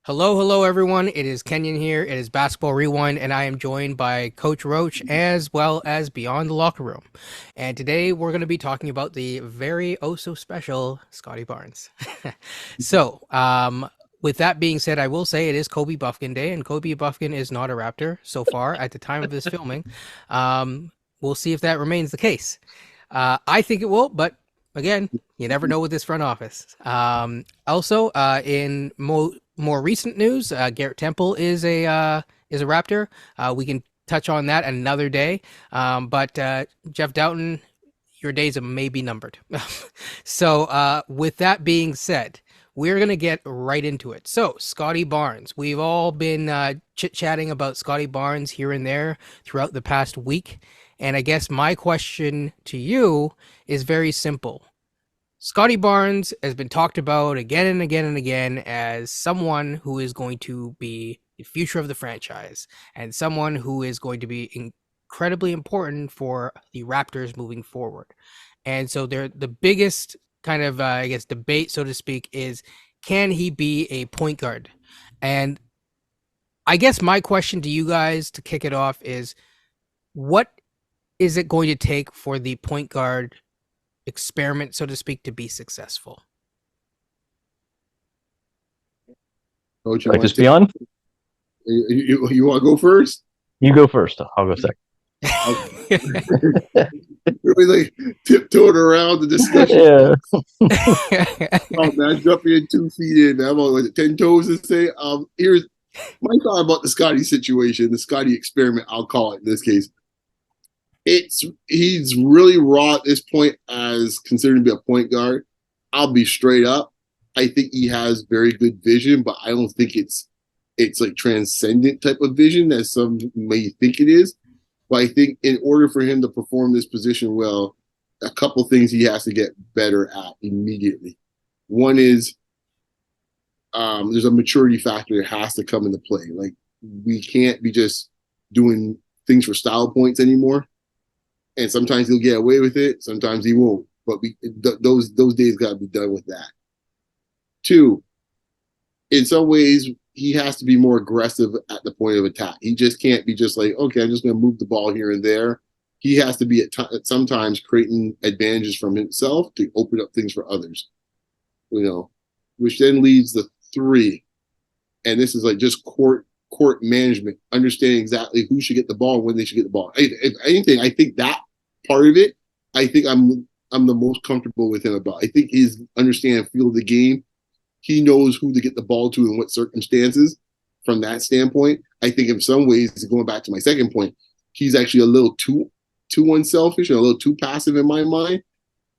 Hello, hello, everyone. It is Kenyon here. It is Basketball Rewind, and I am joined by Coach Roache as well as Beyond the Locker Room. And today we're going to be talking about the very oh so special Scottie Barnes. so, with that being said, I will say it is Kobe Buffkin Day, and Kobe Buffkin is not a Raptor so far at the time of this filming. We'll see if that remains the case. I think it will, but again, you never know with this front office. Also, in more recent news, Garrett Temple is a Raptor. We can touch on that another day. But Jeff Doughton, your days may be numbered. So, with that being said, we're gonna get right into it. So, Scottie Barnes, we've all been chit chatting about Scottie Barnes here and there throughout the past week, and I guess my question to you is very simple. Scottie Barnes has been talked about again and again and again as someone who is going to be the future of the franchise and someone who is going to be incredibly important for the Raptors moving forward. And so they're the biggest kind of, I guess, debate, so to speak, is can he be a point guard? And I guess my question to you guys to kick it off is what is it going to take for the point guard experiment, so to speak, to be successful? Coach, Like this beyond? you want to go first? You go first. I'll go second. Really like tiptoeing around the discussion. Oh man, jumping in 2 feet in. I'm on 10 toes to say. Here's my thought about the Scottie situation, the Scottie experiment. I'll call it in this case. He's really raw at this point as considered to be a point guard. I'll be straight up. I think he has very good vision, but I don't think it's like transcendent type of vision as some may think it is. But I think in order for him to perform this position well, a couple things he has to get better at immediately. One is there's a maturity factor that has to come into play. Like we can't be just doing things for style points anymore. And sometimes he'll get away with it, sometimes he won't. But those days got to be done with that. Two, in some ways, he has to be more aggressive at the point of attack. He just can't be just like, okay, I'm just going to move the ball here and there. He has to be at sometimes creating advantages from himself to open up things for others. Which then leads the three, and this is like just court management, understanding exactly who should get the ball, when they should get the ball. If anything, I think that part of it, I think I'm the most comfortable with him about. I think he's understand feel of the game. He knows who to get the ball to in what circumstances. From that standpoint, I think in some ways, going back to my second point, he's actually a little too unselfish and a little too passive in my mind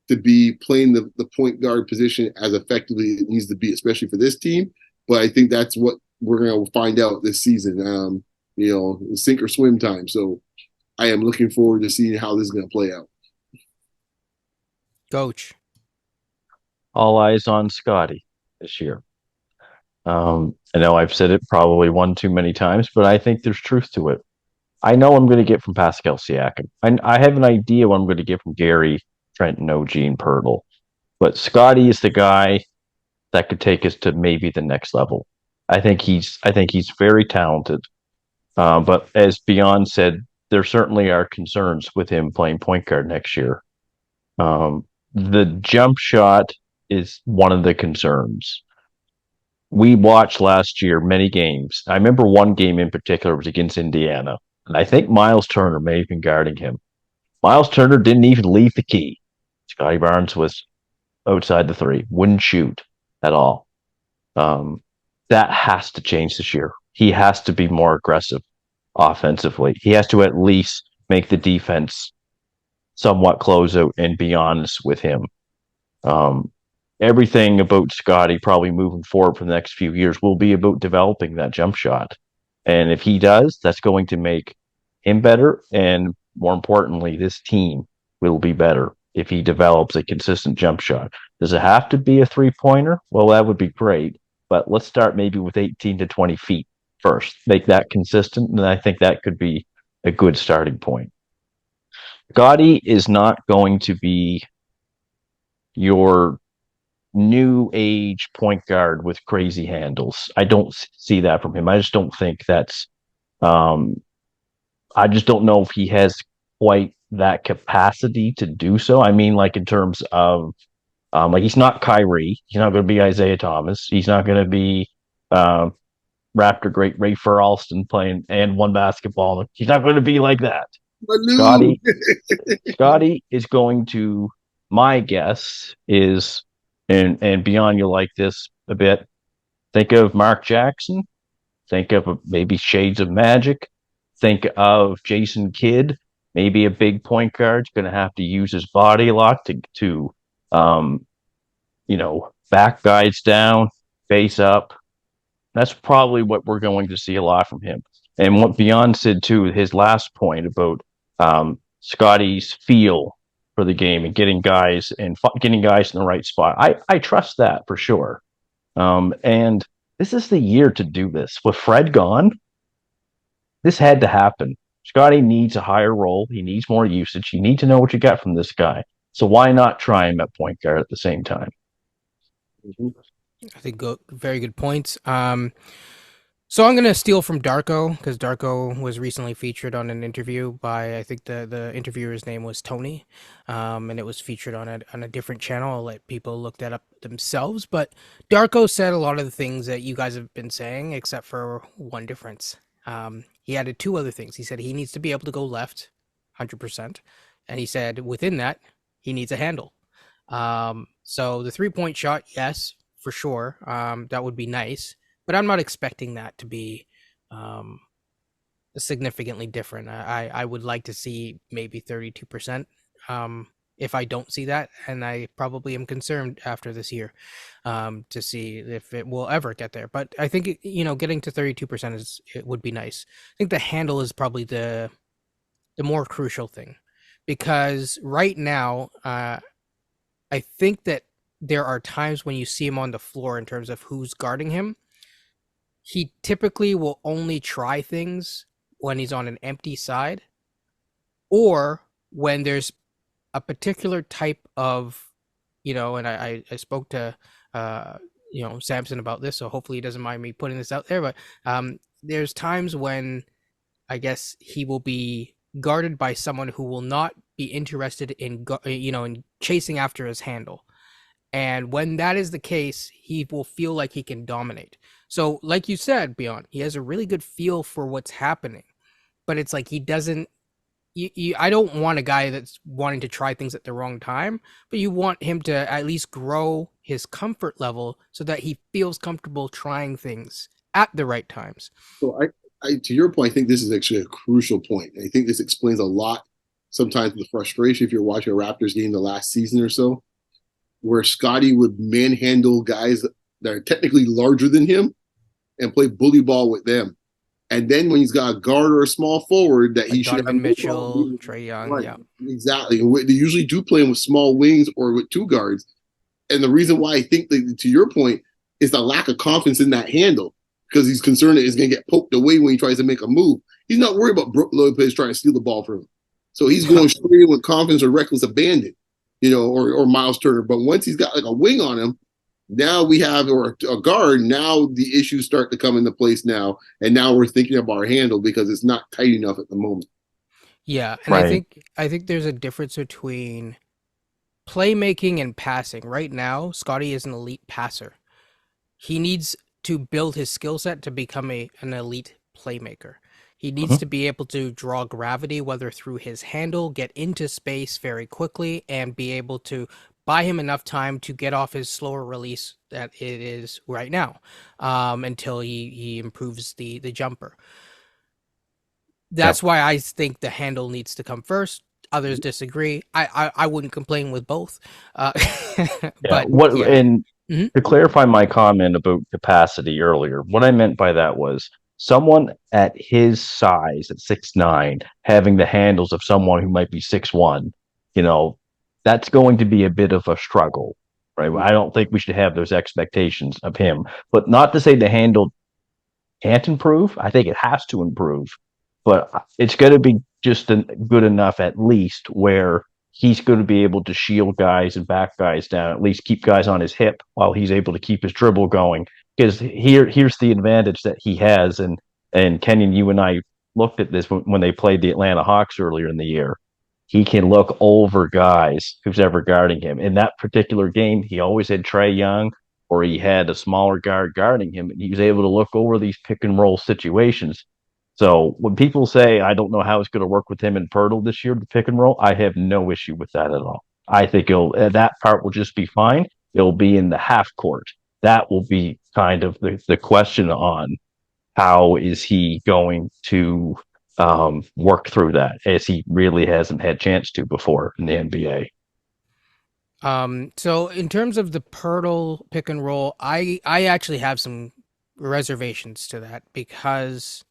to be playing the point guard position as effectively as it needs to be, especially for this team. But I think that's what we're going to find out this season. Sink or swim time. So I am looking forward to seeing how this is going to play out. Coach. All eyes on Scottie this year. I know I've said it probably one too many times, but I think there's truth to it. I know I'm going to get from Pascal Siakam. I have an idea what I'm going to get from Gary, Trent, OG, and Pirtle. But Scottie is the guy that could take us to maybe the next level. I think he's very talented. But as Beyond said, there certainly are concerns with him playing point guard next year. The jump shot is one of the concerns. We watched last year many games. I remember one game in particular was against Indiana, and I think Miles Turner may have been guarding him. Miles Turner didn't even leave the key. Scottie Barnes was outside the three, wouldn't shoot at all. That has to change this year. He has to be more aggressive offensively. He has to at least make the defense somewhat close out and be honest with him. Everything about Scottie probably moving forward for the next few years will be about developing that jump shot. And if he does, that's going to make him better. And more importantly, this team will be better if he develops a consistent jump shot. Does it have to be a three-pointer? Well, that would be great. But let's start maybe with 18 to 20 feet first. Make that consistent, and I think that could be a good starting point. Scottie is not going to be your new age point guard with crazy handles. I don't see that from him. I just don't think that's. I just don't know if he has quite that capacity to do so. I mean, like in terms of like he's not Kyrie. He's not going to be Isaiah Thomas. He's not going to be um, Raptor great Ray Alston playing and one basketball. He's not going to be like that. Baloo. Scottie, Scottie is going to. My guess is, and beyond, you'll like this a bit. Think of Mark Jackson. Think of maybe Shades of Magic. Think of Jason Kidd. Maybe a big point guard's going to have to use his body a lot to um, back guys down, face up. That's probably what we're going to see a lot from him. And what Beyond said too, his last point about Scottie's feel for the game and getting guys in the right spot. I trust that for sure. And this is the year to do this. With Fred gone, this had to happen. Scottie needs a higher role. He needs more usage. You need to know what you got from this guy. So why not try him at point guard at the same time? I think very good points. So I'm going to steal from Darko because Darko was recently featured on an interview by, I think the interviewer's name was Tony, and it was featured on a different channel. I'll let people look that up themselves. But Darko said a lot of the things that you guys have been saying, except for one difference. He added two other things. He said he needs to be able to go left, 100%, and he said within that he needs a handle. So the 3-point shot, yes, for sure, that would be nice. But I'm not expecting that to be significantly different. I would like to see maybe 32%. If I don't see that, and I probably am concerned after this year to see if it will ever get there. But I think getting to 32% it would be nice. I think the handle is probably the more crucial thing, because right now I think that there are times when you see him on the floor in terms of who's guarding him. He typically will only try things when he's on an empty side or when there's a particular type of, and I spoke to, Samson about this, so hopefully he doesn't mind me putting this out there, but there's times when I guess he will be guarded by someone who will not be interested in, in chasing after his handle. And when that is the case, he will feel like he can dominate. So like you said, Beyond, he has a really good feel for what's happening, but it's like he doesn't, I don't want a guy that's wanting to try things at the wrong time, but you want him to at least grow his comfort level so that he feels comfortable trying things at the right times. So I to your point, I think this is actually a crucial point. I think this explains a lot sometimes the frustration if you're watching a Raptors game the last season or so, where Scottie would manhandle guys that are technically larger than him and play bully ball with them. And then when he's got a guard or a small forward that like he should Donovan have Mitchell, Trae Young, right. Yeah, exactly. And they usually do play him with small wings or with two guards. And the reason why I think that, to your point, is the lack of confidence in that handle, because he's concerned that it's going to get poked away when he tries to make a move. He's not worried about Brook Lopez trying to steal the ball from him. So he's going straight in with confidence or reckless abandon, or Miles Turner. But once he's got like a wing on him, now we have, or a guard, now the issues start to come into place now. And now we're thinking of our handle because it's not tight enough at the moment. Yeah, and right. I think there's a difference between playmaking and passing. Right now, Scottie is an elite passer. He needs to build his skill set to become an elite playmaker. He needs to be able to draw gravity, whether through his handle, get into space very quickly, and be able to buy him enough time to get off his slower release that it is right now, until he improves the jumper. That's why I think the handle needs to come first. Others disagree. I wouldn't complain with both. But to clarify my comment about capacity earlier, what I meant by that was someone at his size, at 6'9", having the handles of someone who might be 6'1", that's going to be a bit of a struggle, right? I don't think we should have those expectations of him, but not to say the handle can't improve. I think it has to improve, but it's going to be just good enough at least where he's going to be able to shield guys and back guys down, at least keep guys on his hip while he's able to keep his dribble going. Because here's the advantage that he has, and Kenyon, you and I looked at this when they played the Atlanta Hawks earlier in the year. He can look over guys who's ever guarding him. In that particular game, he always had Trae Young or he had a smaller guard guarding him, and he was able to look over these pick and roll situations. So when people say I don't know how it's going to work with him and Pirtle this year, the pick and roll, I have no issue with that at all. I think it'll that part will just be fine. It'll be in the half court. That will be kind of the question on how is he going to work through that, as he really hasn't had chance to before in the NBA. So in terms of the Pirtle pick and roll, I actually have some reservations to that because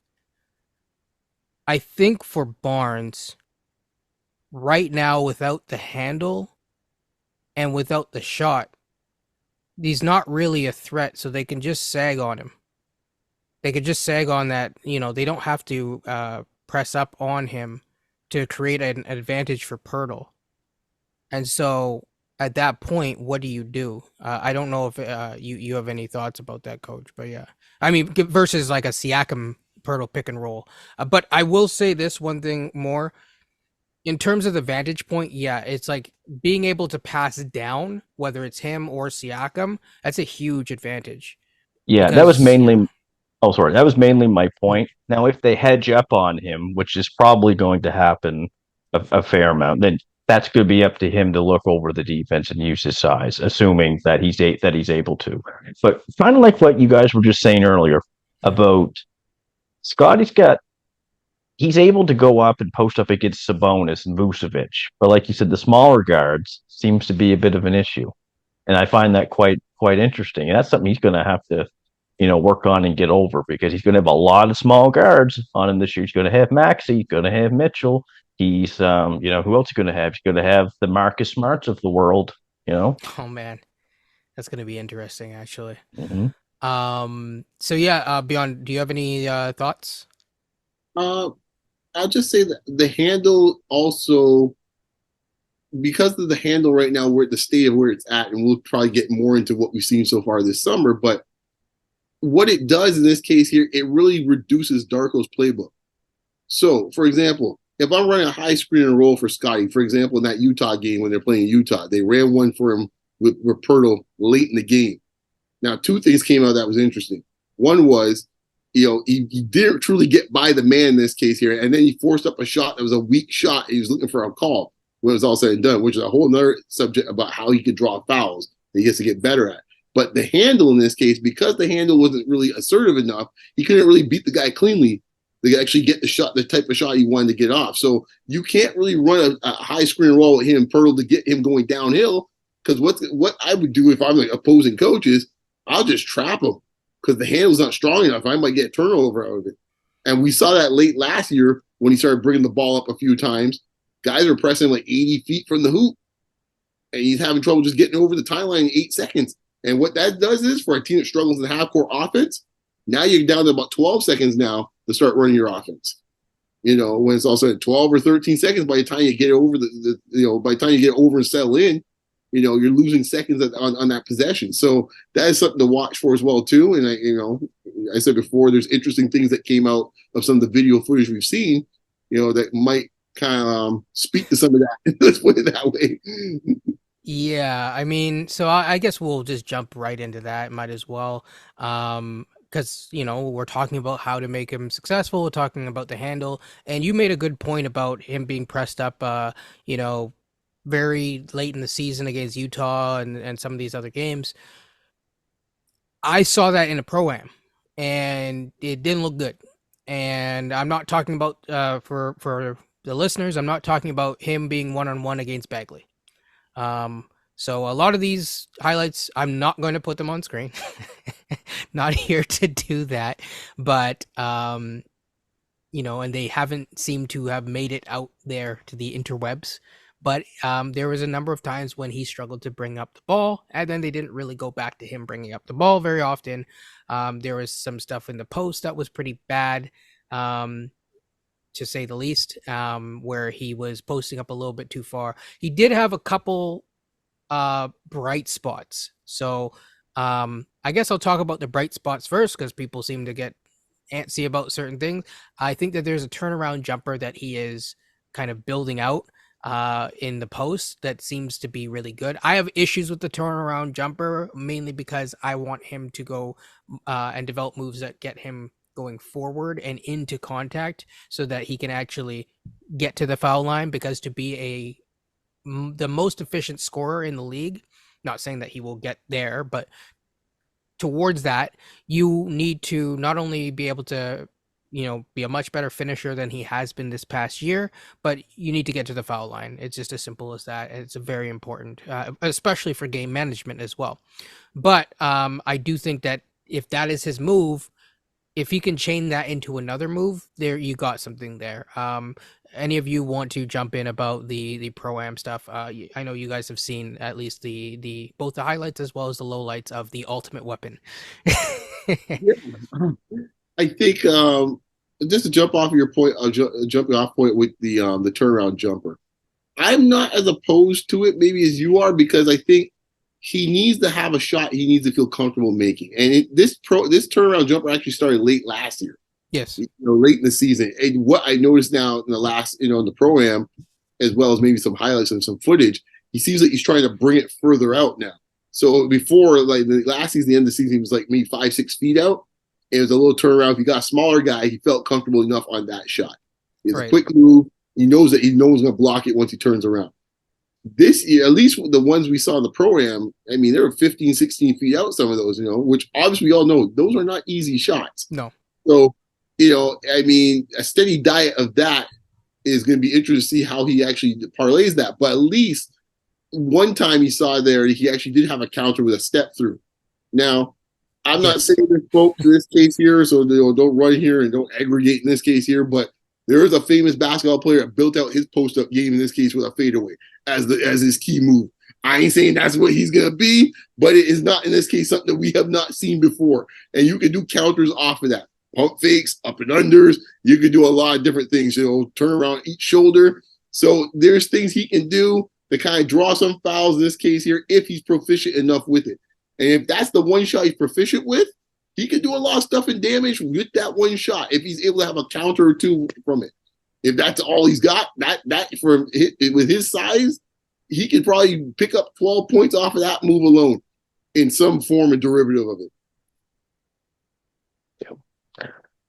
I think for Barnes right now without the handle and without the shot, he's not really a threat, so they can just sag on him. They could just sag on that, they don't have to press up on him to create an advantage for Pirtle. And so at that point, what do you do? I don't know if you have any thoughts about that, Coach, but yeah. I mean, versus like a Siakam Pirtle pick and roll. But I will say this one thing more. In terms of the vantage point, yeah, it's like being able to pass down, whether it's him or Siakam, that's a huge advantage. Yeah, that was Because, mainly. Oh, sorry, that was mainly my point. Now, if they hedge up on him, which is probably going to happen a fair amount, then that's going to be up to him to look over the defense and use his size, assuming that he's able to. But kind of like what you guys were just saying earlier about Scottie's got he's able to go up and post up against Sabonis and Vucevic. But like you said, the smaller guards seems to be a bit of an issue. And I find that quite interesting. And that's something he's going to have to, work on and get over, because he's going to have a lot of small guards on him this year. He's going to have Maxey, he's going to have Mitchell. He's, who else is going to have? He's going to have the Marcus Smarts of the world, oh man, that's going to be interesting, actually. Mm-hmm. So yeah, Beyond, do you have any thoughts? Uh, I'll just say that the handle also, because of the handle right now, we're at the state of where it's at, and we'll probably get more into what we've seen so far this summer. But what it does in this case here, it really reduces Darko's playbook. So, for example, if I'm running a high screen and roll for Scottie, for example, in that Utah game when they're playing Utah, they ran one for him with Pirtle late in the game. Now, two things came out that was interesting. One was, he didn't truly get by the man in this case here, and then he forced up a shot that was a weak shot, and he was looking for a call when it was all said and done, which is a whole other subject about how he could draw fouls that he has to get better at. But the handle in this case, because the handle wasn't really assertive enough, he couldn't really beat the guy cleanly to actually get the type of shot he wanted to get off. So you can't really run a high screen roll with him, Pirtle, to get him going downhill. Because what I would do if I'm like opposing coaches, I'll just trap him because the handle's not strong enough. I might get a turnover out of it. And we saw that late last year when he started bringing the ball up a few times. Guys are pressing like 80 feet from the hoop, and he's having trouble just getting over the timeline in 8 seconds. And what that does is, for a team that struggles in half-court offense, now you're down to about 12 seconds now to start running your offense. When it's also at 12 or 13 seconds, by the time you get over by the time you get over and settle in, you're losing seconds on that possession. So that is something to watch for as well too. And I said before, there's interesting things that came out of some of the video footage we've seen, that might kind of speak to some of that. Let's put it that way. Yeah, I mean, so I guess we'll just jump right into that. Might as well. Because, we're talking about how to make him successful. We're talking about the handle. And you made a good point about him being pressed up, very late in the season against Utah and some of these other games. I saw that in a pro-am, and it didn't look good. And I'm not talking about, for the listeners, I'm not talking about him being one-on-one against Bagley. So a lot of these highlights, I'm not going to put them on screen. Not here to do that, but and they haven't seemed to have made it out there to the interwebs. But there was a number of times when he struggled to bring up the ball, and then they didn't really go back to him bringing up the ball very often. There was some stuff in the post that was pretty bad. to say the least, where he was posting up a little bit too far. He did have a couple bright spots. So I guess I'll talk about the bright spots first because people seem to get antsy about certain things. I think that there's a turnaround jumper that he is kind of building out in the post that seems to be really good. I have issues with the turnaround jumper mainly because I want him to go and develop moves that get him going forward and into contact so that he can actually get to the foul line, because to be the most efficient scorer in the league, not saying that he will get there, but towards that, you need to not only be able to, be a much better finisher than he has been this past year, but you need to get to the foul line. It's just as simple as that. It's very important, especially for game management as well. But I do think that if that is his move, if he can chain that into another move, there you got something there. Any of you want to jump in about the pro-am stuff? I know you guys have seen at least the both the highlights as well as the lowlights of the ultimate weapon. Yeah. I think just to jump off your point, jumping off point with the turnaround jumper. I'm not as opposed to it maybe as you are, because I think he needs to have a shot he needs to feel comfortable making. And this turnaround jumper actually started late last year. Yes. Late in the season. And what I noticed now in the last, in the pro-am, as well as maybe some highlights and some footage, he seems like he's trying to bring it further out now. So before, like the last season, the end of the season, he was like maybe 5-6 feet out. It was a little turnaround. If he got a smaller guy, he felt comfortable enough on that shot. It's a quick move. He knows that no one's going to block it once he turns around. This year, at least the ones we saw in the pro-am, I mean, they were 15, 16 feet out, some of those, which obviously we all know those are not easy shots. No. So, I mean, a steady diet of that is going to be interesting to see how he actually parlays that. But at least one time he saw there, he actually did have a counter with a step through. Now, I'm not saying this, folks, in this case here, so don't run here and don't aggregate in this case here, but there is a famous basketball player that built out his post-up game in this case with a fadeaway as his key move. I ain't saying that's what he's going to be, but it is not, in this case, something that we have not seen before. And you can do counters off of that. Pump fakes, up and unders. You can do a lot of different things, turn around each shoulder. So there's things he can do to kind of draw some fouls in this case here if he's proficient enough with it. And if that's the one shot he's proficient with, he can do a lot of stuff and damage with that one shot if he's able to have a counter or two from it. If that's all he's got, with his size, he could probably pick up 12 points off of that move alone in some form and derivative of it.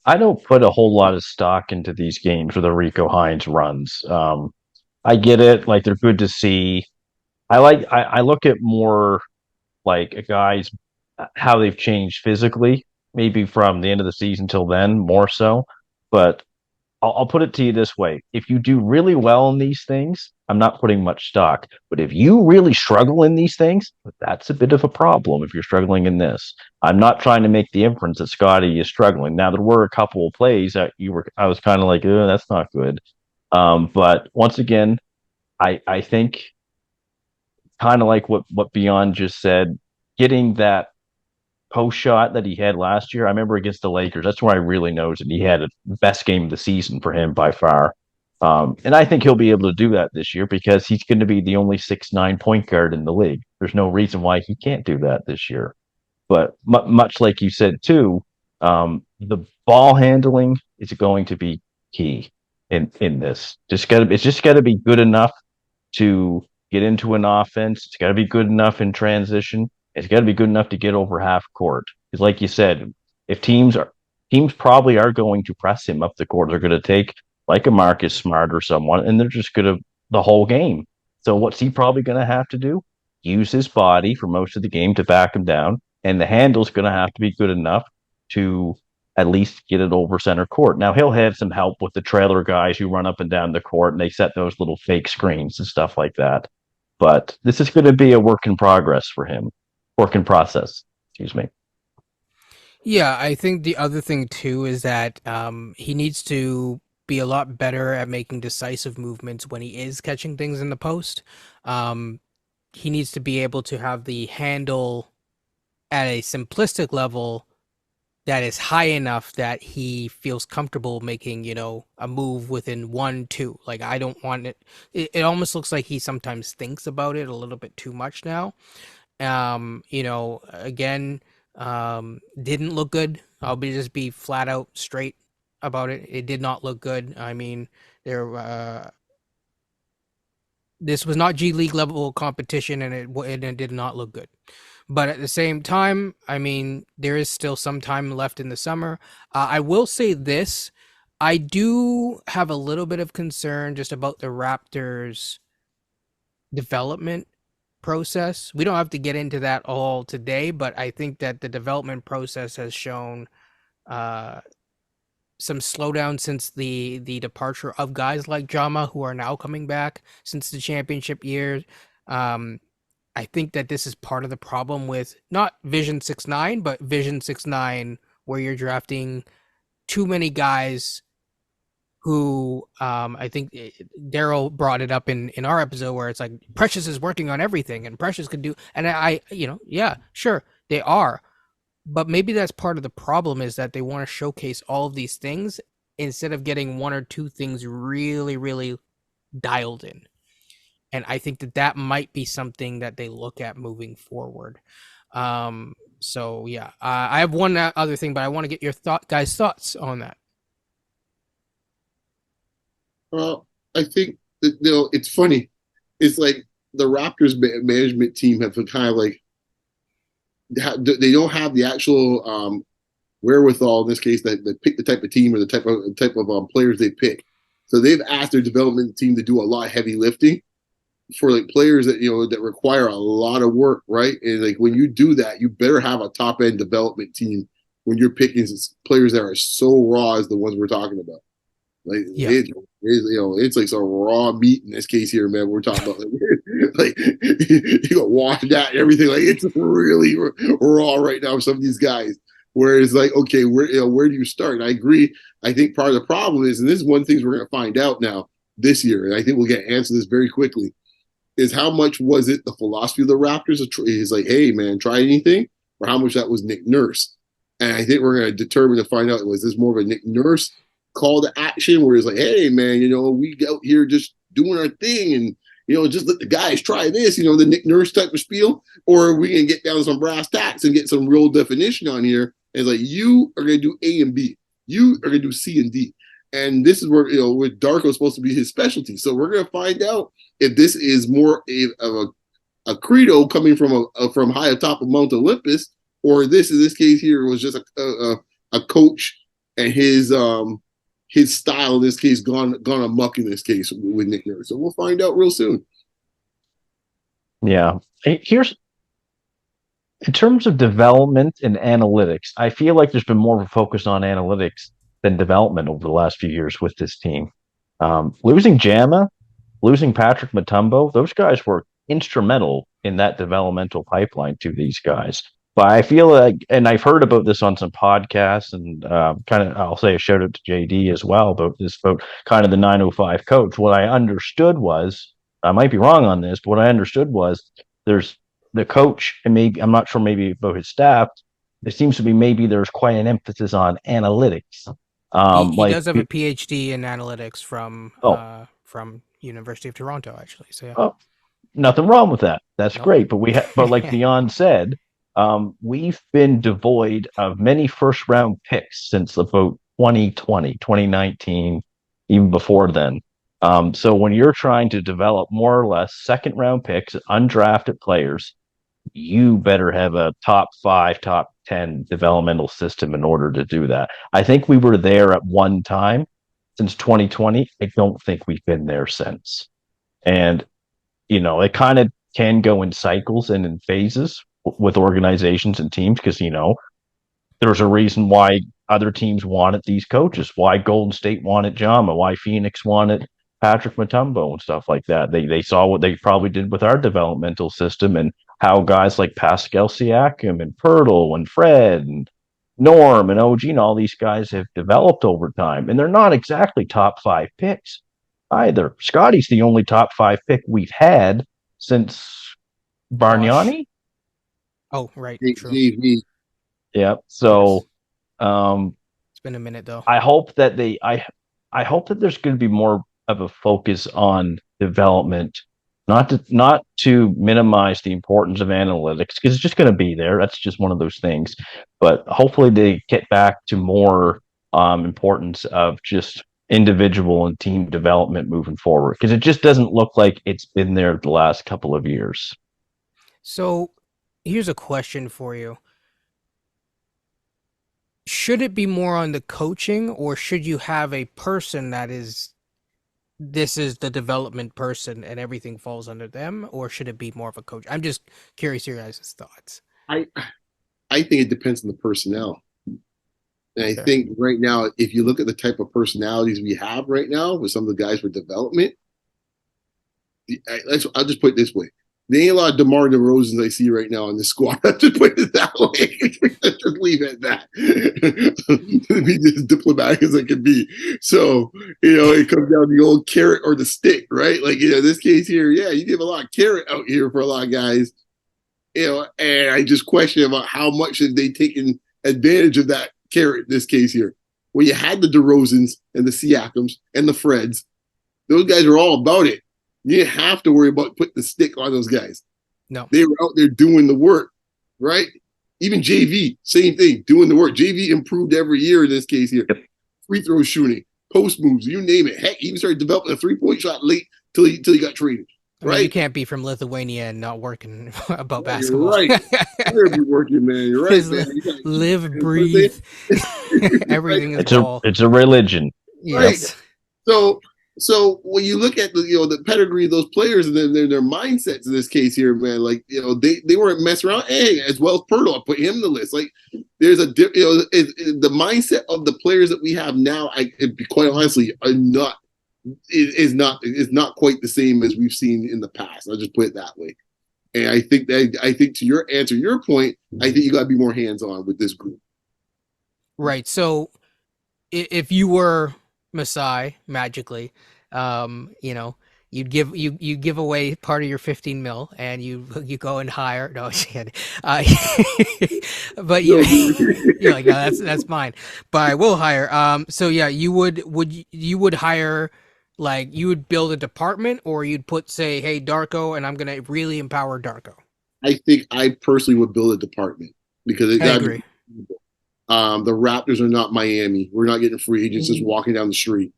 I don't put a whole lot of stock into these games where the Rico Hines runs. I get it. Like, they're good to see. I look at more like a guy's how they've changed physically, maybe from the end of the season till then, more so. But I'll put it to you this way. If you do really well in these things, I'm not putting much stock. But if you really struggle in these things, that's a bit of a problem if you're struggling in this. I'm not trying to make the inference that Scottie is struggling. Now, there were a couple of plays that I was kind of like, oh, that's not good. But once again, I think kind of like what Beyond just said, getting that post shot that he had last year. I remember against the Lakers. That's where I really noticed it. He had the best game of the season for him by far. And I think he'll be able to do that this year because he's going to be the only 6'9" point guard in the league. There's no reason why he can't do that this year. But much like you said too, the ball handling is going to be key in this. It's just got to be good enough to get into an offense. It's got to be good enough in transition. It's got to be good enough to get over half court. Because, like you said, if teams probably are going to press him up the court, they're going to take like a Marcus Smart or someone, and they're just going to the whole game. So what's he probably going to have to do? Use his body for most of the game to back him down, and the handle's going to have to be good enough to at least get it over center court. Now, he'll have some help with the trailer guys who run up and down the court, and they set those little fake screens and stuff like that. But this is going to be a work in progress for him. Work in process, excuse me. Yeah, I think the other thing too is that he needs to be a lot better at making decisive movements when he is catching things in the post. He needs to be able to have the handle at a simplistic level that is high enough that he feels comfortable making, a move within 1-2. Like, I don't want it. It almost looks like he sometimes thinks about it a little bit too much now. Again, didn't look good. Just be flat out straight about it. It did not look good. I mean, this was not G League level competition, and it did not look good. But at the same time, I mean, there is still some time left in the summer. I will say this: I do have a little bit of concern just about the Raptors' development process. We don't have to get into that all today, but I think that the development process has shown uh, some slowdown since the departure of guys like Jama, who are now coming back since the championship year. Um, I think that this is part of the problem with not Vision 6-9, but Vision 6-9, where you're drafting too many guys who I think Daryl brought it up in our episode where it's like Precious is working on everything and Precious could do, and yeah, sure, they are. But maybe that's part of the problem is that they want to showcase all of these things instead of getting one or two things really, really dialed in. And I think that might be something that they look at moving forward. So yeah, I have one other thing, but I want to get your guys' thoughts on that. Well, I think that, it's funny. It's like the Raptors management team have kind of like they don't have the actual wherewithal in this case that they pick the type of team or the type of players they pick. So they've asked their development team to do a lot of heavy lifting for like players that that require a lot of work, right? And like when you do that, you better have a top end development team when you're picking players that are so raw as the ones we're talking about. Like it's like some raw meat in this case here, man. We're talking about like you got wash that and everything. Like it's really raw right now with some of these guys. Whereas like, okay, where do you start? And I agree. I think part of the problem is, and this is one of the things we're going to find out now this year, and I think we'll get answer this very quickly, is how much was it the philosophy of the Raptors is like, hey man, try anything, or how much that was Nick Nurse. And I think we're going to determine to find out, was this more of a Nick Nurse call to action where it's like, hey man, we out here just doing our thing and just let the guys try this, the Nick Nurse type of spiel, or we can get down to some brass tacks and get some real definition on here. And it's like, you are going to do A and B, you are going to do C and D, and this is where where Darko is supposed to be his specialty. So we're going to find out if this is more of a credo coming from from high atop of Mount Olympus, or this in this case here was just a coach and his style in this case gone amok in this case with Nick Nurse. So we'll find out real soon. Yeah. Here's in terms of development and analytics, I feel like there's been more of a focus on analytics than development over the last few years with this team. Losing Jama, losing Patrick Mutombo, those guys were instrumental in that developmental pipeline to these guys. But I feel like, and I've heard about this on some podcasts, and I'll say a shout out to JD as well about this, about kind of the 905 coach. What I understood was, I might be wrong on this, but what I understood was there's the coach, and maybe I'm not sure, maybe about his staff. There seems to be maybe there's quite an emphasis on analytics. He does have a PhD in analytics from University of Toronto, actually. So yeah. Oh, nothing wrong with that. That's great. But but like Dion said, we've been devoid of many first round picks since about 2020, 2019, even before then. So when you're trying to develop more or less second round picks, undrafted players, you better have a top 5, top 10 developmental system in order to do that. I think we were there at one time since 2020. I don't think we've been there since. And, it kind of can go in cycles and in phases with organizations and teams because, there's a reason why other teams wanted these coaches, why Golden State wanted Jama, why Phoenix wanted Patrick Mutombo and stuff like that. They saw what they probably did with our developmental system and how guys like Pascal Siakam and Pirtle and Fred and Norm and OG and all these guys have developed over time. And they're not exactly top 5 picks either. Scottie's the only top 5 pick we've had since Bargnani. Oh, right. True. Yeah. So, It's been a minute though. I hope that I hope that there's going to be more of a focus on development, not to minimize the importance of analytics because it's just going to be there. That's just one of those things. But hopefully they get back to more importance of just individual and team development moving forward because it just doesn't look like it's been there the last couple of years. So here's a question for you. Should it be more on the coaching, or should you have a person that is this is the development person and everything falls under them, or should it be more of a coach? I'm just curious your guys' thoughts. I I think it depends on the personnel. And I Okay. think right now, if you look at the type of personalities we have right now with some of the guys for development, I'll just put it this way. There ain't a lot of DeMar DeRozans I see right now in the squad. I'll just put it that way. Just leave it at that. To be as diplomatic as I can be. So, it comes down to the old carrot or the stick, right? Like, this case here, yeah, you give a lot of carrot out here for a lot of guys, and I just question about how much have they taken advantage of that carrot in this case here. Well, you had the DeRozans and the Siakams and the Freds. Those guys are all about it. You didn't have to worry about putting the stick on those guys. No. They were out there doing the work, right? Even JV, same thing, doing the work. JV improved every year in this case here. Free throw shooting, post moves, you name it. Heck, he even started developing a 3-point shot late till he got traded. I mean, Right? you can't be from Lithuania and not working about Yeah, basketball. you're right. You're be working, man. You're right, man. Live, breathe, everything is ball. It's a religion. Yes. Right. So when you look at the pedigree of those players and their mindsets in this case here, man, like they weren't messing around. Hey, as well as Pirtle, I put him in the list. Like there's the mindset of the players that we have now. Quite honestly, is not quite the same as we've seen in the past. I'll just put it that way. And I think to your point, I think you got to be more hands on with this group. Right. So if you were Masai magically, you'd give away part of your 15 mil and you go and hire but you're like, no, that's mine, but I will hire. So yeah, you would hire, like you would build a department, or you'd say, hey, Darko, and I'm gonna really empower Darko. I think I personally would build a department because I agree. The Raptors are not Miami. We're not getting free agents just walking down the street.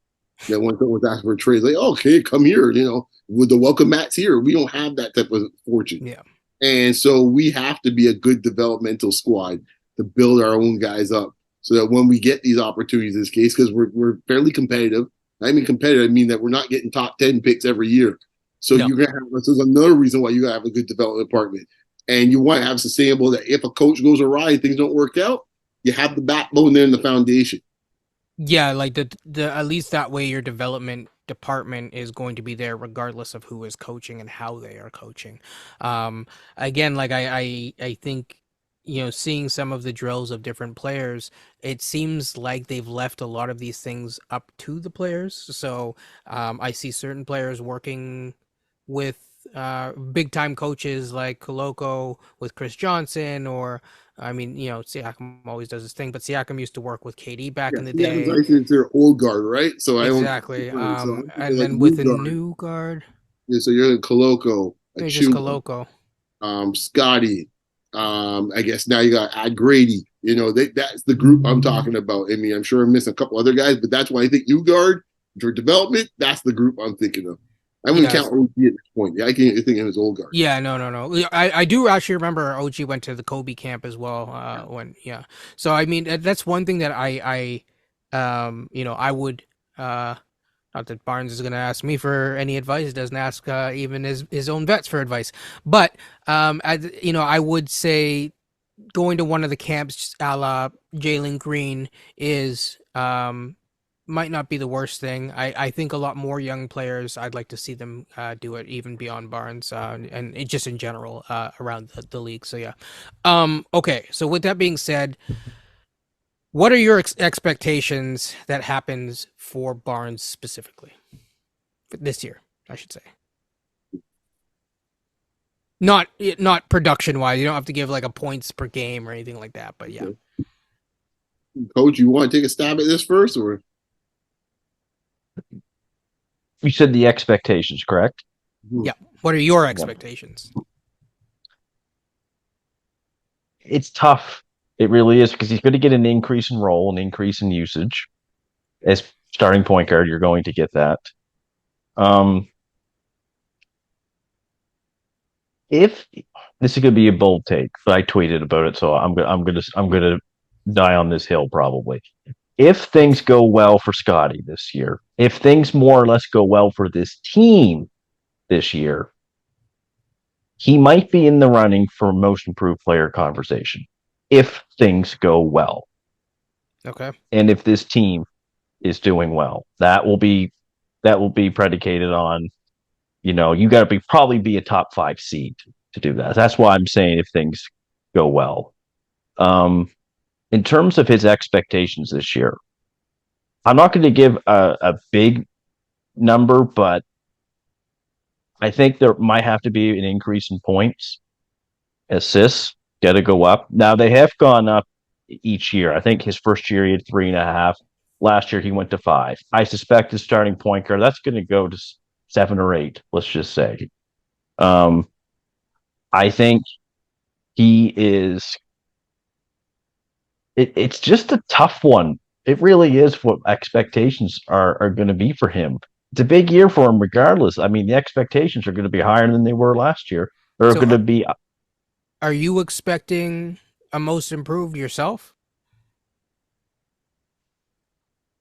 That one thing with asking for trades, like, okay, come here, with the welcome mats here. We don't have that type of fortune. Yeah. And so we have to be a good developmental squad to build our own guys up so that when we get these opportunities in this case, because we're fairly competitive. I mean competitive, I mean that we're not getting top 10 picks every year. So you're gonna have this is another reason why you gotta have a good development department. And you want to have sustainable that if a coach goes awry and things don't work out, you have the backbone there in the foundation. Yeah, like the at least that way your development department is going to be there regardless of who is coaching and how they are coaching. Again, like I think, seeing some of the drills of different players, it seems like they've left a lot of these things up to the players. So I see certain players working with big time coaches like Koloko with Chris Johnson, or I mean, Siakam always does his thing, but Siakam used to work with KD back in the day. I consider old guard, right? So exactly. And then with a new guard, so you're in Koloko, just Koloko, Scottie. I guess now you got Ad Grady. That's the group I'm talking about. I mean, I'm sure I'm missing a couple other guys, but that's why I think new guard for development. That's the group I'm thinking of. I wouldn't count OG at this point. Yeah, I can't think of his old guard. Yeah, no. I do actually remember OG went to the Kobe camp as well. So I mean, that's one thing that I would. Not that Barnes is going to ask me for any advice. He doesn't ask even his own vets for advice. But I would say going to one of the camps, a la Jalen Green, is might not be the worst thing. I think a lot more young players, I'd like to see them do it, even beyond Barnes, and just in general around the league. So yeah. Okay, so with that being said, what are your expectations that happens for Barnes specifically this year, I should say? Not production wise. You don't have to give like a points per game or anything like that, but yeah. Coach, you want to take a stab at this first, or You said the expectations, correct? Yeah. What are your expectations? It's tough. It really is because he's going to get an increase in role, an increase in usage. As starting point guard, you're going to get that. If this is going to be a bold take, but I tweeted about it, so I'm gonna die on this hill probably. If things go well for Scottie this year, if things more or less go well for this team this year, he might be in the running for most improved player conversation. If things go well, Okay. and if this team is doing well, that will be predicated on you got to probably be a top 5 seed to do that. That's why I'm saying if things go well. In terms of his expectations this year, I'm not going to give a big number, but I think there might have to be an increase in points. Assists got to go up. Now they have gone up each year. I think his first year he had 3.5. Last year he went to 5. I suspect his starting point guard that's going to go to 7 or 8. Let's just say. I think he is. It's just a tough one. It really is what expectations are going to be for him. It's a big year for him, regardless. I mean, the expectations are going to be higher than they were last year. They're So going to be. are you expecting a most improved yourself?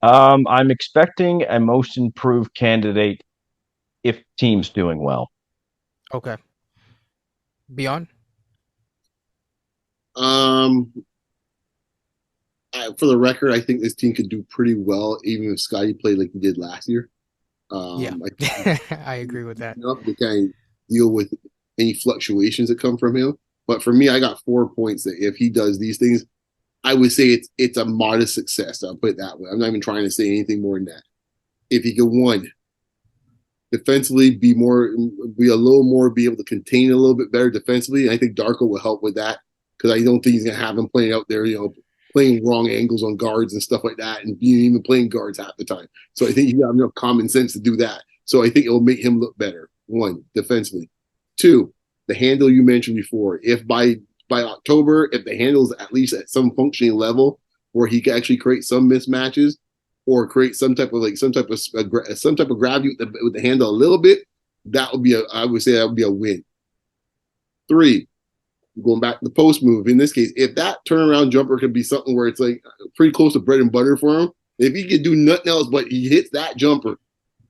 I'm expecting a most improved candidate if team's doing well. Okay. Beyond? For the record, I think this team could do pretty well, even if Scottie played like he did last year. Yeah. I I agree with that. enough to kind of deal with any fluctuations that come from him. But for me, I got 4 points that if he does these things, I would say it's a modest success. I'll put it that way. I'm not even trying to say anything more than that. If he could, one, defensively be a little more, be able to contain a little bit better defensively. And I think Darko will help with that because I don't think he's gonna have him playing out there, playing wrong angles on guards and stuff like that, and being even playing guards half the time. So I think you have enough common sense to do that. So I think it will make him look better. One, defensively. Two, the handle you mentioned before. If by October, if the handle's at least at some functioning level where he can actually create some mismatches or create some type of gravity with the handle a little bit, I would say that would be a win. Three, going back to the post move, in this case, if that turnaround jumper could be something where it's like pretty close to bread and butter for him, if he could do nothing else but he hits that jumper,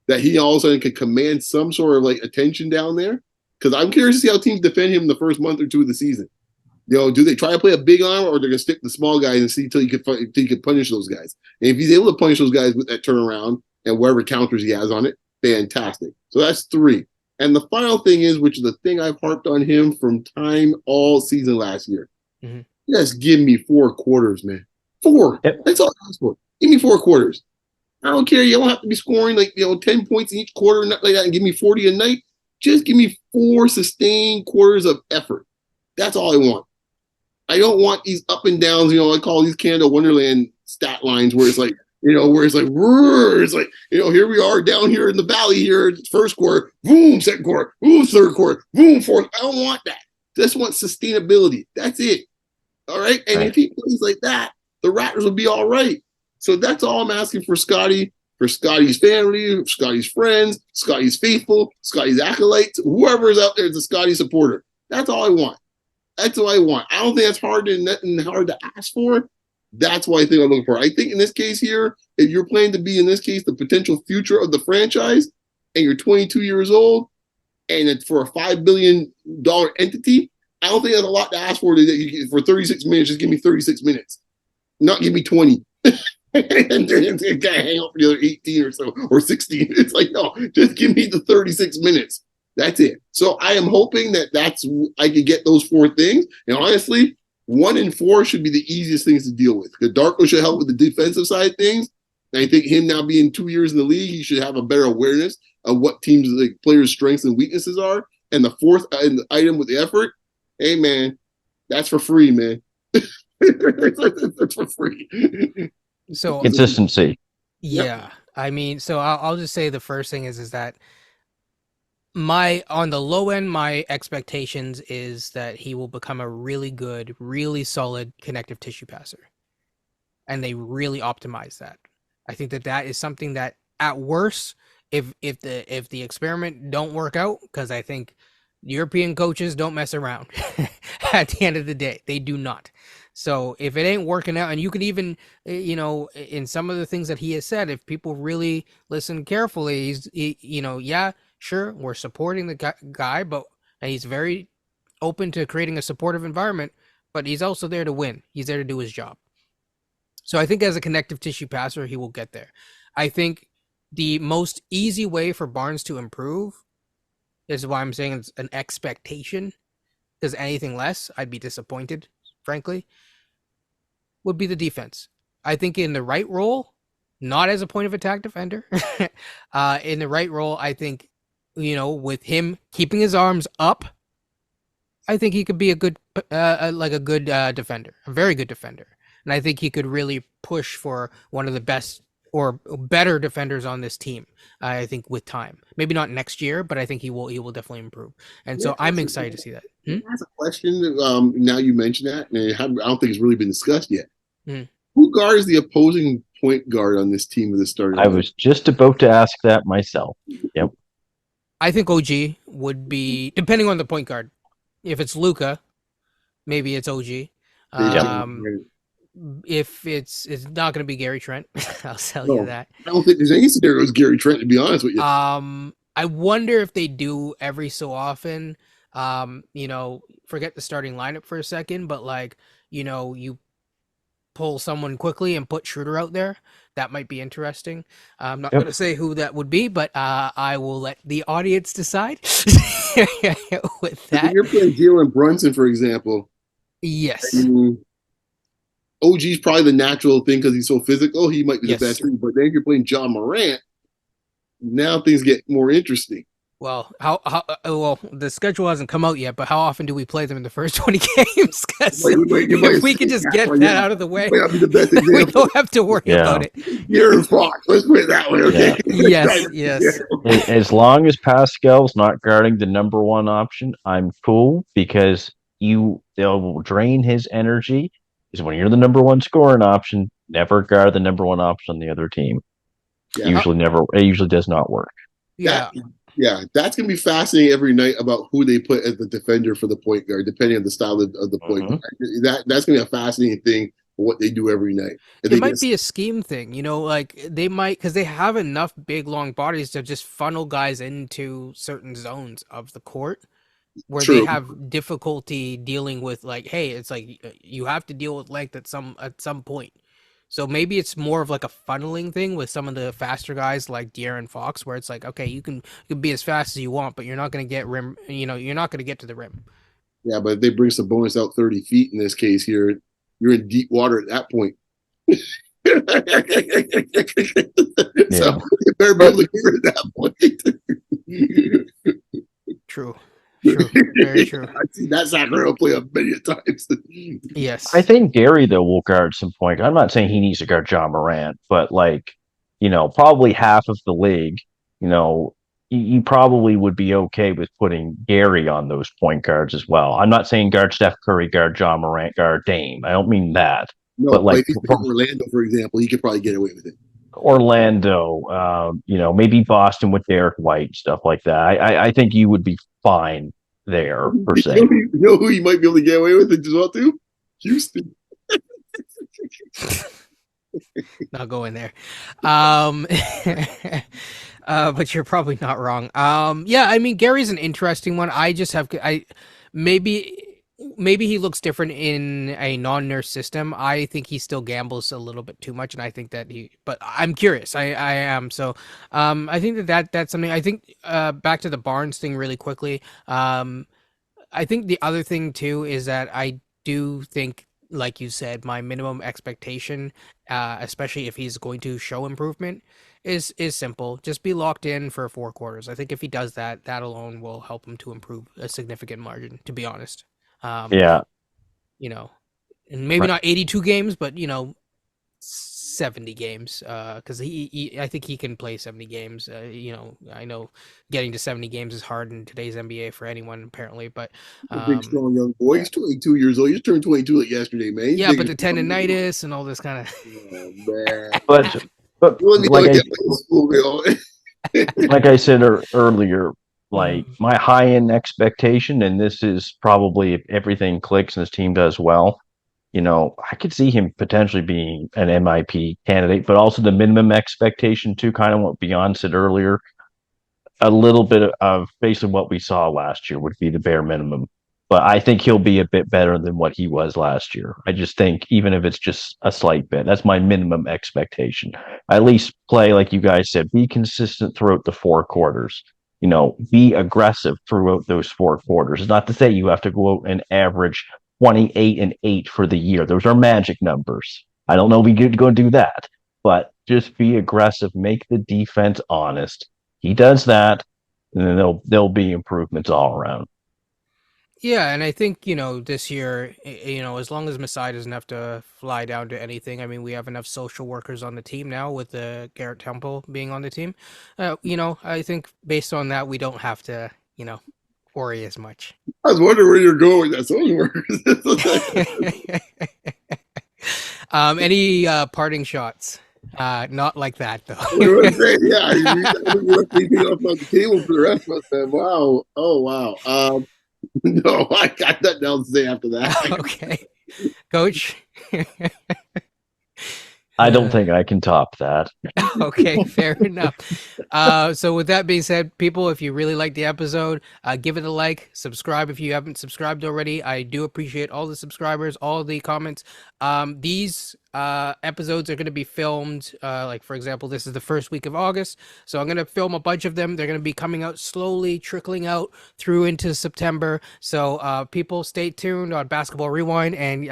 that he all of a sudden could command some sort of like attention down there. Because I'm curious to see how teams defend him the first month or two of the season. Do they try to play a big arm or they're going to stick the small guys and see until he can punish those guys? And if he's able to punish those guys with that turnaround and whatever counters he has on it, fantastic. So that's 3. And the final thing is, which is the thing I've harped on him from time all season last year. Mm-hmm. Just give me 4 quarters, man. 4. Yep. That's all I ask for. Give me 4 quarters. I don't care. You don't have to be scoring 10 points in each quarter, nothing like that, and give me 40 a night. Just give me 4 sustained quarters of effort. That's all I want. I don't want these up and downs, I call these Canada Wonderland stat lines where it's like, here we are down here in the valley here, first quarter, boom, second quarter, boom, third quarter, boom, fourth. I don't want that. Just want sustainability. That's it. All right. And if he plays like that, the Raptors will be all right. So that's all I'm asking for Scottie, for Scottie's family, Scottie's friends, Scottie's faithful, Scottie's acolytes, whoever is out there is a Scottie supporter. That's all I want. That's what I want. I don't think that's hard to ask for. That's what I think I'm looking for. I think in this case here, if you're planning to be, in this case, the potential future of the franchise, and you're 22 years old, and it's for a $5 billion entity, I don't think that's a lot to ask for. For 36 minutes, just give me 36 minutes. Not give me 20. And then hang out for the other 18 or so, or 16. It's like, no, just give me the 36 minutes. That's it. So I am hoping that I could get those 4 things. And honestly, 1 and 4 should be the easiest things to deal with. Because Darko should help with the defensive side of things. And I think him now being 2 years in the league, he should have a better awareness of what teams, like players' strengths and weaknesses are. And the 4th item with the effort, hey man, that's for free, man. It's for free. So Consistency. Yep. yeah, I mean, so I'll just say the first thing is that my on the low end, my expectations is that he will become a really good, really solid connective tissue passer, and they really optimize that. I think that that is something that at worst, if the experiment don't work out, because I think European coaches don't mess around. At the end of the day, they do not. So if it ain't working out, and you could even, in some of the things that he has said, if people really listen carefully, yeah, sure, we're supporting the guy, but and he's very open to creating a supportive environment, but he's also there to win. He's there to do his job. So I think as a connective tissue passer, he will get there. I think the most easy way for Barnes to improve is why I'm saying it's an expectation, because anything less, I'd be disappointed, frankly, would be the defense. I think in the right role, not as a point of attack defender, in the right role, I think, with him keeping his arms up, I think he could be a good, defender, a very good defender, and I think he could really push for one of the best or better defenders on this team. I think with time, maybe not next year, but I think he will. He will definitely improve, and Yeah, so I'm excited to see that. that's a question. Now you mention that, and I don't think it's really been discussed yet. Hmm. Who guards the opposing point guard on this team of the starting? I was just about to ask that myself. Yep. I think OG would be, depending on the point guard. If it's Luca, maybe it's OG. If it's not going to be Gary Trent, I'll tell you that. I don't think there's any scenario as Gary Trent, to be honest with you. I wonder if they do every so often. Forget the starting lineup for a second, but you pull someone quickly and put Schroeder out there. That might be interesting. I'm not going to say who that would be, but I will let the audience decide. With that, if you're playing Jalen Brunson, for example. Yes. OG's probably the natural thing because he's so physical. He might be the best thing. But then if you're playing John Morant, now things get more interesting. Well, well, the schedule hasn't come out yet, but how often do we play them in the first 20 games? If we could just get that out of the way, we don't have to worry about it. You're in Fox. Let's put it that way, okay? Yeah. Yes. As long as Pascal's not guarding the number one option, I'm cool because they'll drain his energy. Because when you're the number one scoring option, never guard the number one option on the other team. Yeah. It usually does not work. Yeah. That's going to be fascinating every night about who they put as the defender for the point guard, depending on the style of the point guard. That's going to be a fascinating thing for what they do every night. It might be a scheme thing, they might, because they have enough big, long bodies to just funnel guys into certain zones of the court where they have difficulty dealing with, hey, it's you have to deal with length at some point. So maybe it's more of a funneling thing with some of the faster guys like De'Aaron Fox, where it's okay, you can be as fast as you want, but you're not going to get rim. You're not going to get to the rim. Yeah, but if they bring some bonus out 30 feet in this case here, you're in deep water at that point. So you better be able to get it at that point. True. Very true. I've seen that Sacramento play up many times. Yes. I think Gary, though, will guard some point. I'm not saying he needs to guard John Morant, but probably half of the league, you probably would be okay with putting Gary on those point guards as well. I'm not saying guard Steph Curry, guard John Morant, guard Dame. I don't mean that. No, but if you pick Orlando, for example, he could probably get away with it. Orlando, maybe Boston with Derek White, stuff like that. I think you would be fine there, per se. You know who you might be able to get away with it as well, too? Houston. Not going there. But you're probably not wrong. Yeah, I mean, Gary's an interesting one. Maybe he looks different in a non-nurse system. I think he still gambles a little bit too much, and I think that but I'm curious. I am. So, I think that's something. I think, back to the Barnes thing really quickly. I think the other thing too is that I do think, like you said, my minimum expectation, especially if he's going to show improvement, is simple. Just be locked in for 4 quarters. I think if he does that, that alone will help him to improve a significant margin, to be honest. and maybe Right. not 82 games, but 70 games. Because I think he can play 70 games. I know getting to 70 games is hard in today's NBA for anyone apparently, but A big, strong young boy. He's 22 years old. He just turned 22 like yesterday, man. He's yeah, big but and the strong. tendonitis and all this kind Oh, man. But but You wouldn't be able like to I get to school, like I said earlier, like of. my high end expectation, and this is probably if everything clicks and his team does well, I could see him potentially being an MIP candidate, but also the minimum expectation too, kind of what Beyond said earlier. A little bit of based on what we saw last year would be the bare minimum. But I think he'll be a bit better than what he was last year. I just think even if it's just a slight bit, that's my minimum expectation. At least play like you guys said, be consistent throughout the four quarters. Be aggressive throughout those four quarters. It's not to say you have to go out and average 28 and 8 for the year. Those are magic numbers. I don't know if we could go do that, but just be aggressive, make the defense honest. He does that, and then there'll be improvements all around. Yeah, and I think, this year, as long as Masai doesn't have to fly down to anything, I mean, we have enough social workers on the team now with the Garrett Temple being on the team. I think based on that, we don't have to, worry as much. I was wondering where you're going with that social Any parting shots? Not like that, though. What was saying, yeah, you left anything else on the table for the rest of us. Then, wow, oh wow. No, I got nothing else to say after that. Okay, Coach. I don't think I can top that. Okay, fair enough. So with that being said, people, if you really like the episode, give it a like, subscribe if you haven't subscribed already. I do appreciate all the subscribers, all the comments. These episodes are going to be filmed, like for example, this is the first week of August, so I'm going to film a bunch of them. They're going to be coming out slowly, trickling out through into September. So people, stay tuned on Basketball Rewind, and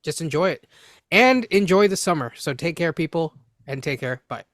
just enjoy it. And enjoy the summer. So take care, people, and take care. Bye.